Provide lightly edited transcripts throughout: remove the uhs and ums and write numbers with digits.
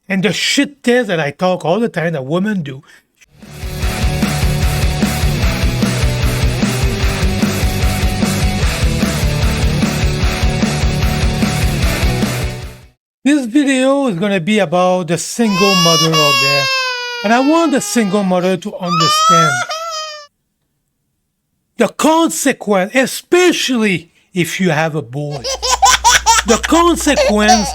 And the shit test that I talk all the time that women do. This video is going to be about the single mother out there. And I want the single mother to understand the consequence, especially if you have a boy. The consequence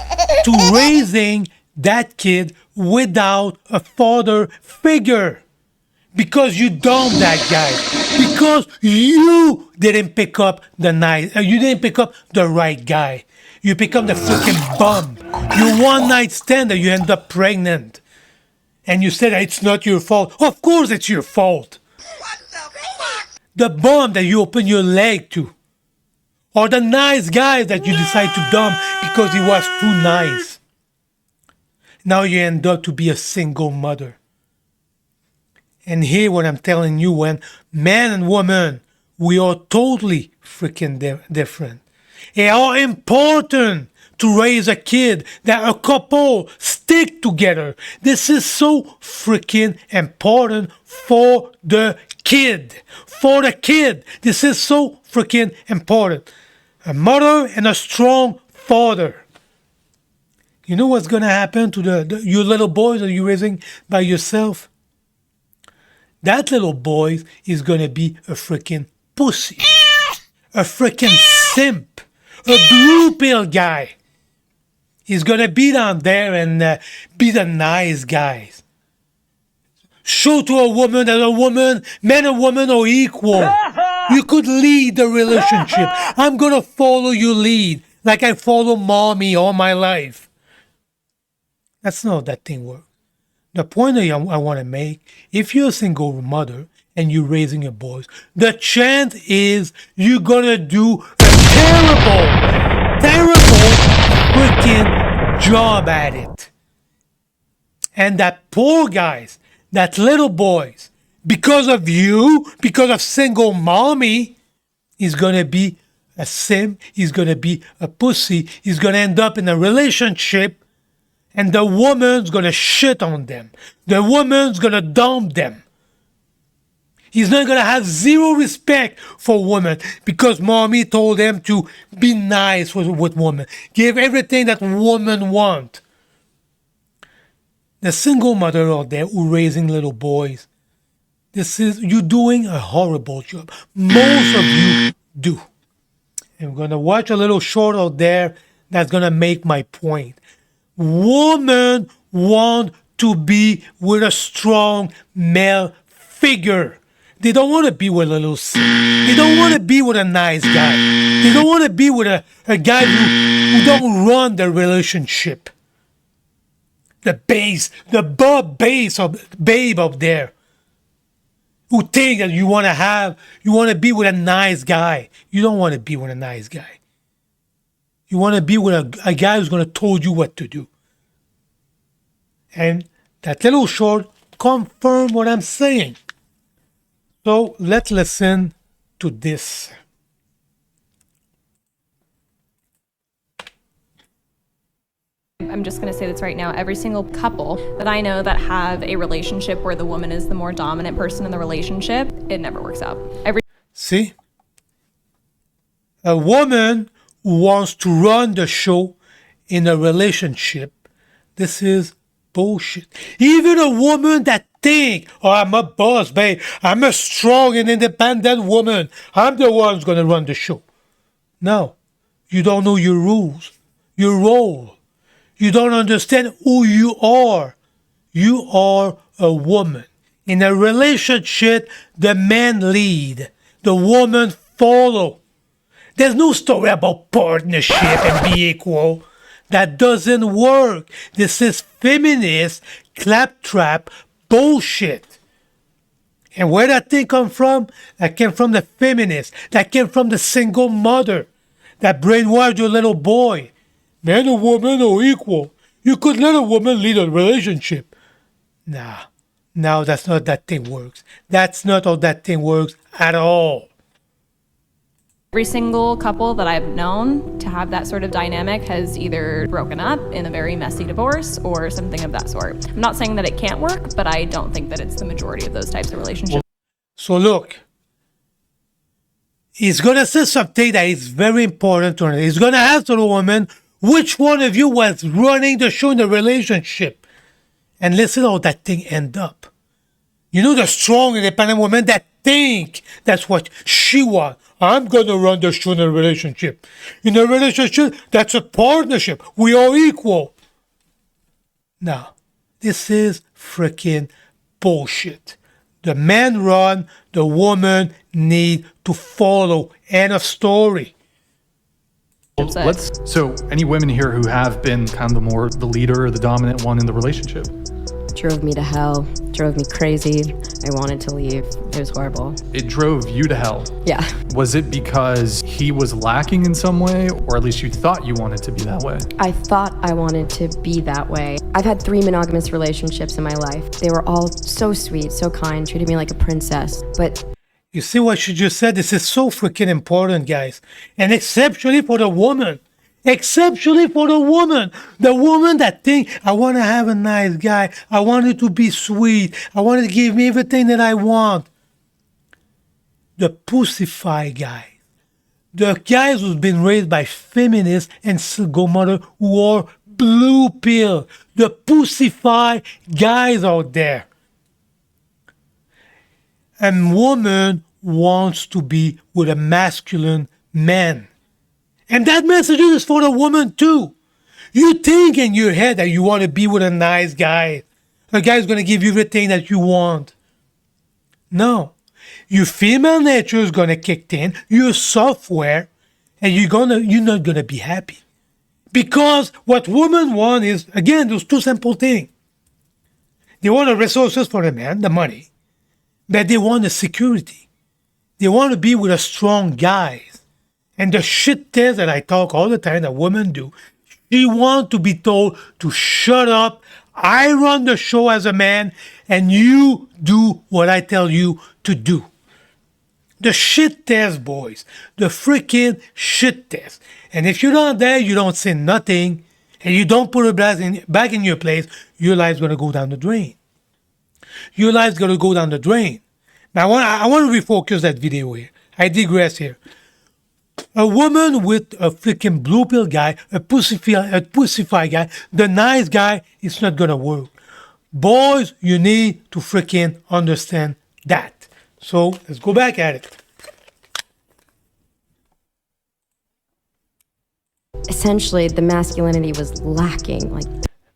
to raising that kid without a father figure. Because you dumped that guy. Because you didn't pick up you didn't pick up the right guy. You pick up the freaking bum. You one night stand and you end up pregnant. And you said it's not your fault. Of course it's your fault. The bum that you open your leg to. Or the nice guy that you decide to dump because he was too nice. Now you end up to be a single mother. And hear what I'm telling you, when man and woman, we are totally freaking different. It are important to raise a kid, that a couple stick together. This is so freaking important for the kid. For the kid, this is so freaking important. A mother and a strong father. You know what's going to happen to your little boys that you're raising by yourself? That little boy is going to be a freaking pussy. A freaking simp. A blue pill guy. He's going to be down there and be the nice guys. Show to a woman that man and woman are equal. You could lead the relationship. I'm going to follow your lead like I follow mommy all my life. That's not how that thing works. The point that I want to make, if you're a single mother and you're raising your boys, the chance is you're going to do a terrible freaking job at it. And that poor guys, that little boys, because of you, because of single mommy, is going to be a simp, he's going to be a pussy, he's going to end up in a relationship. And the woman's gonna shit on them. The woman's gonna dump them. He's not gonna have zero respect for women because mommy told him to be nice with women. Give everything that women want. The single mother out there who raising little boys, you're doing a horrible job. Most of you do. And we're gonna watch a little short out there that's gonna make my point. Women want to be with a strong male figure. They don't want to be with a little simp. They don't want to be with a nice guy. They don't want to be with a guy who don't run the relationship. The babe up there. Who think that you want to be with a nice guy. You don't want to be with a nice guy. You want to be with a guy who's going to tell you what to do. And that little short confirm what I'm saying. So let's listen to this. I'm just going to say this right now. Every single couple that I know that have a relationship where the woman is the more dominant person in the relationship, it never works out. See? A woman who wants to run the show in a relationship, this is bullshit. Even a woman that think, oh, I'm a boss, babe. I'm a strong and independent woman. I'm the one who's going to run the show. No. You don't know your rules, your role. You don't understand who you are. You are a woman. In a relationship, the man lead. The woman follow. There's no story about partnership and be equal. That doesn't work. This is feminist, claptrap bullshit. And where that thing come from? That came from the feminist. That came from the single mother. That brainwashed your little boy. Man and woman are equal. You could let a woman lead a relationship. Nah. No, that's not how that thing works. That's not how that thing works at all. Every single couple that I've known to have that sort of dynamic has either broken up in a very messy divorce or something of that sort. I'm not saying that it can't work, but I don't think that it's the majority of those types of relationships. So look, he's going to say something that is very important to her. He's going to ask the woman, which one of you was running the show in the relationship? And listen how that thing end up. You know, the strong, independent woman that think that's what she wants. I'm going to run the show in a relationship. In a relationship, that's a partnership. We are equal. Now, this is freaking bullshit. The man run, the woman need to follow. End of story. So any women here who have been kind of the leader or the dominant one in the relationship? Drove me to hell, drove me crazy. I wanted to leave. It was horrible. It drove you to hell. Yeah. Was it because he was lacking in some way, or at least you thought you wanted to be that way? I thought I wanted to be that way. I've had 3 monogamous relationships in my life. They were all so sweet, so kind, treated me like a princess. But you see what she just said? This is so freaking important, guys. And exceptionally for the woman. Exceptionally for the woman. The woman that think, I want to have a nice guy. I want it to be sweet. I want it to give me everything that I want. The pussify guy. The guys who's been raised by feminists and single mother who are blue pill. The pussify guys out there. A woman wants to be with a masculine man. And that message is for the woman too. You think in your head that you want to be with a nice guy. A guy's going to give you everything that you want. No. Your female nature is going to kick in. Your software. And you're not going to be happy. Because what women want is, again, those 2 simple things. They want the resources for the man, the money. But they want the security. They want to be with a strong guy. And the shit test that I talk all the time that women do, she wants to be told to shut up. I run the show as a man, and you do what I tell you to do. The shit test, boys. The freaking shit test. And if you're not there, you don't say nothing, and you don't put it back in your place, your life's going to go down the drain. Your life's going to go down the drain. Now, I want to refocus that video here. I digress here. A woman with a freaking blue pill guy, a pussify guy, the nice guy, it's not going to work. Boys, you need to freaking understand that. So, let's go back at it. essentially, the masculinity was lacking.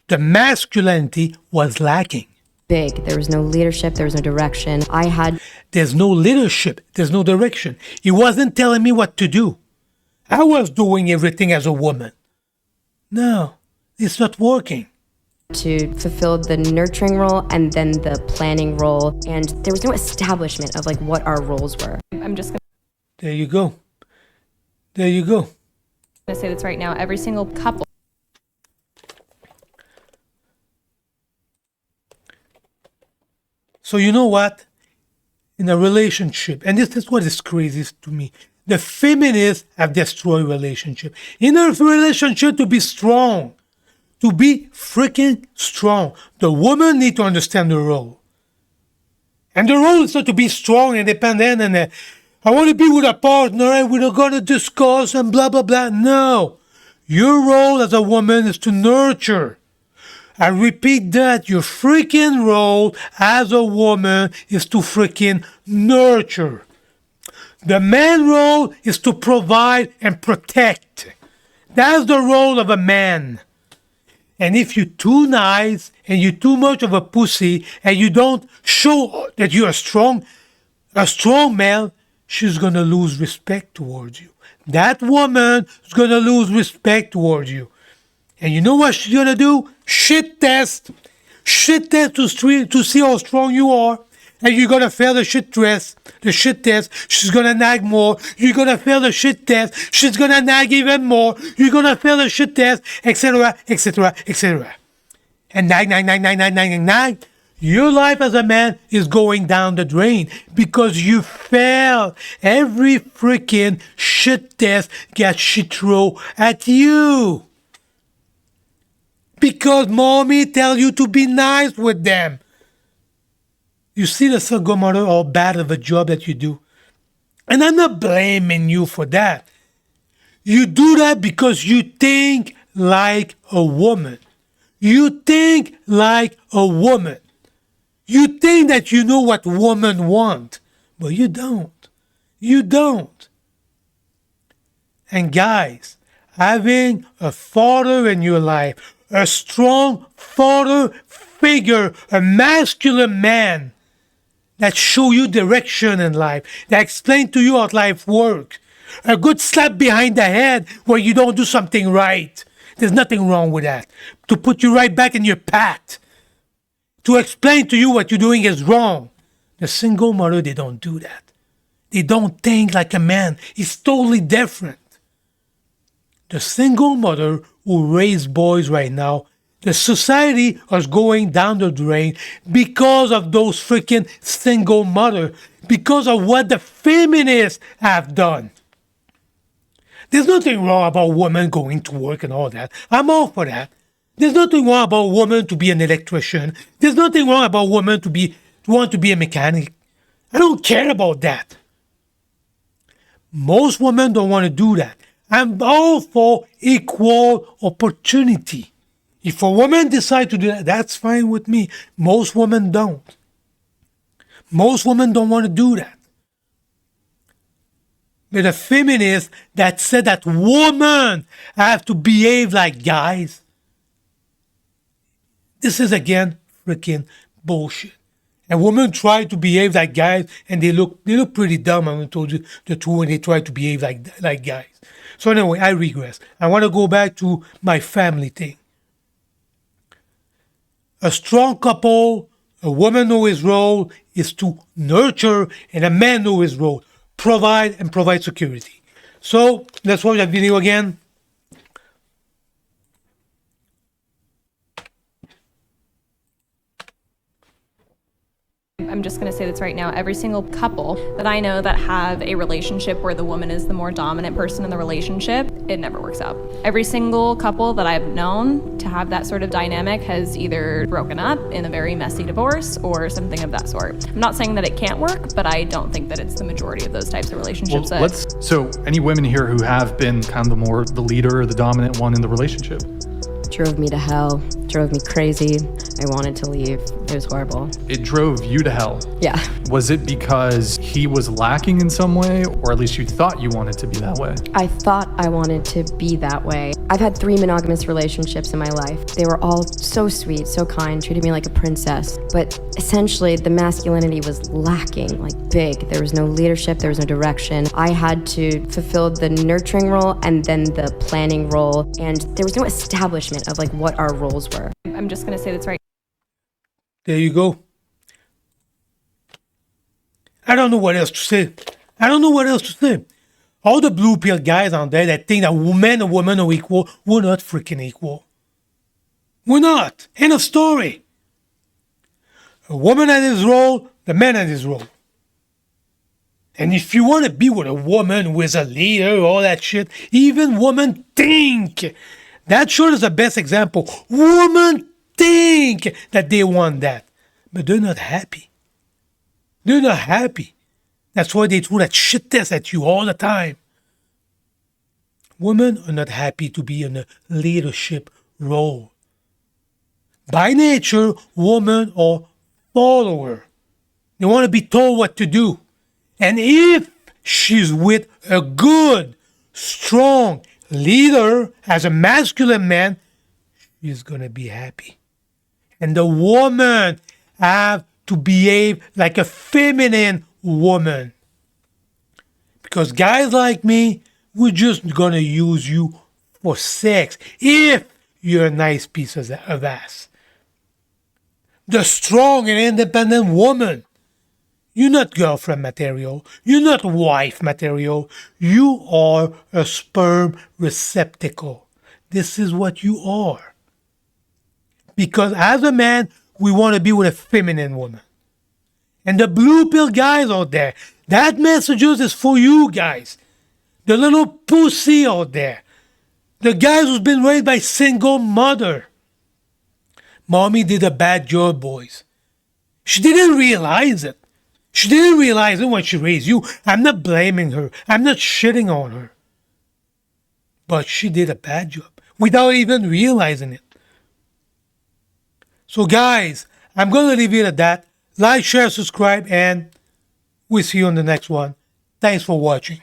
The masculinity was lacking. Big. There was no leadership. There was no direction. There's no leadership. There's no direction. He wasn't telling me what to do. I was doing everything as a woman. No, it's not working. To fulfill the nurturing role and then the planning role. And there was no establishment of what our roles were. I'm just going There you go. There you go. to say this right now. Every single couple. So you know what? In a relationship, and this is what is craziest to me, the feminists have destroyed relationship. In a relationship, to be strong, to be freaking strong, the woman need to understand the role. And the role is not to be strong and independent and I want to be with a partner and we're going to discuss and blah, blah, blah. No. Your role as a woman is to nurture. I repeat that. Your freaking role as a woman is to freaking nurture. The man role is to provide and protect. That's the role of a man. And if you're too nice and you're too much of a pussy and you don't show that you're a strong male, she's going to lose respect towards you. That woman is going to lose respect towards you. And you know what she's going to do? Shit test. Shit test to see how strong you are. And you're going to fail the shit test. She's going to nag more. You're going to fail the shit test. She's going to nag even more. You're going to fail the shit test, etc., etc., etc. And nag. Your life as a man is going down the drain because you fail. Every freaking shit test gets shit thrown at you. Because mommy tell you to be nice with them. You see the single mother, how bad of a job that you do. And I'm not blaming you for that. You do that because you think like a woman. You think like a woman. You think that you know what women want, but you don't. You don't. And guys, having a father in your life, a strong father figure, a masculine man that show you direction in life, that explain to you how life works, a good slap behind the head where you don't do something right. There's nothing wrong with that. To put you right back in your path. To explain to you what you're doing is wrong. The single mother, they don't do that. They don't think like a man. It's totally different. The single mother who raise boys right now, the society is going down the drain because of those freaking single mother, because of what the feminists have done. There's nothing wrong about women going to work and all that. I'm all for that. There's nothing wrong about women to be an electrician. There's nothing wrong about women to want to be a mechanic. I don't care about that. Most women don't want to do that. I'm all for equal opportunity. If a woman decides to do that, that's fine with me. Most women don't. Most women don't want to do that. But a feminist that said that women have to behave like guys, this is again freaking bullshit. And women try to behave like guys, and they look pretty dumb. I told you the truth when they try to behave like guys. So anyway, I regress. I want to go back to my family thing. A strong couple, a woman know his role is to nurture, and a man know his role, provide security. So let's watch that video again. I'm just going to say this right now. Every single couple that I know that have a relationship where the woman is the more dominant person in the relationship, it never works out. Every single couple that I've known to have that sort of dynamic has either broken up in a very messy divorce or something of that sort. I'm not saying that it can't work, but I don't think that it's the majority of those types of relationships. So any women here who have been kind of the leader or the dominant one in the relationship? Drove me to hell, drove me crazy. I wanted to leave. It was horrible. It drove you to hell. Yeah. Was it because he was lacking in some way, or at least you thought you wanted to be that way? I thought I wanted to be that way. I've had 3 monogamous relationships in my life. They were all so sweet, so kind, treated me like a princess. But essentially, the masculinity was lacking, like big. There was no leadership, there was no direction. I had to fulfill the nurturing role and then the planning role, and there was no establishment of like what our roles were. I'm just going to say this right. There you go. I don't know what else to say. All the blue pill guys out there that think that men and women are equal, we're not freaking equal. We're not. End of story. A woman has his role, the man has his role. And if you want to be with a woman who is a leader, all that shit, even women think. That sure is the best example. Women think that they want that, but they're not happy. They're not happy. That's why they throw that shit test at you all the time. Women are not happy to be in a leadership role. By nature, women are follower. They want to be told what to do. And if she's with a good, strong leader as a masculine man, she's going to be happy. And the woman have to behave like a feminine woman. Because guys like me, we're just going to use you for sex if you're a nice piece of ass. The strong and independent woman, you're not girlfriend material. You're not wife material. You are a sperm receptacle. This is what you are. Because as a man, we want to be with a feminine woman. And the blue pill guys out there, that message is for you guys. The little pussy out there. The guys who's been raised by single mother. Mommy did a bad job, boys. She didn't realize it. She didn't realize it when she raised you. I'm not blaming her. I'm not shitting on her. But she did a bad job without even realizing it. So guys, I'm going to leave it at that. Like, share, subscribe, and we'll see you on the next one. Thanks for watching.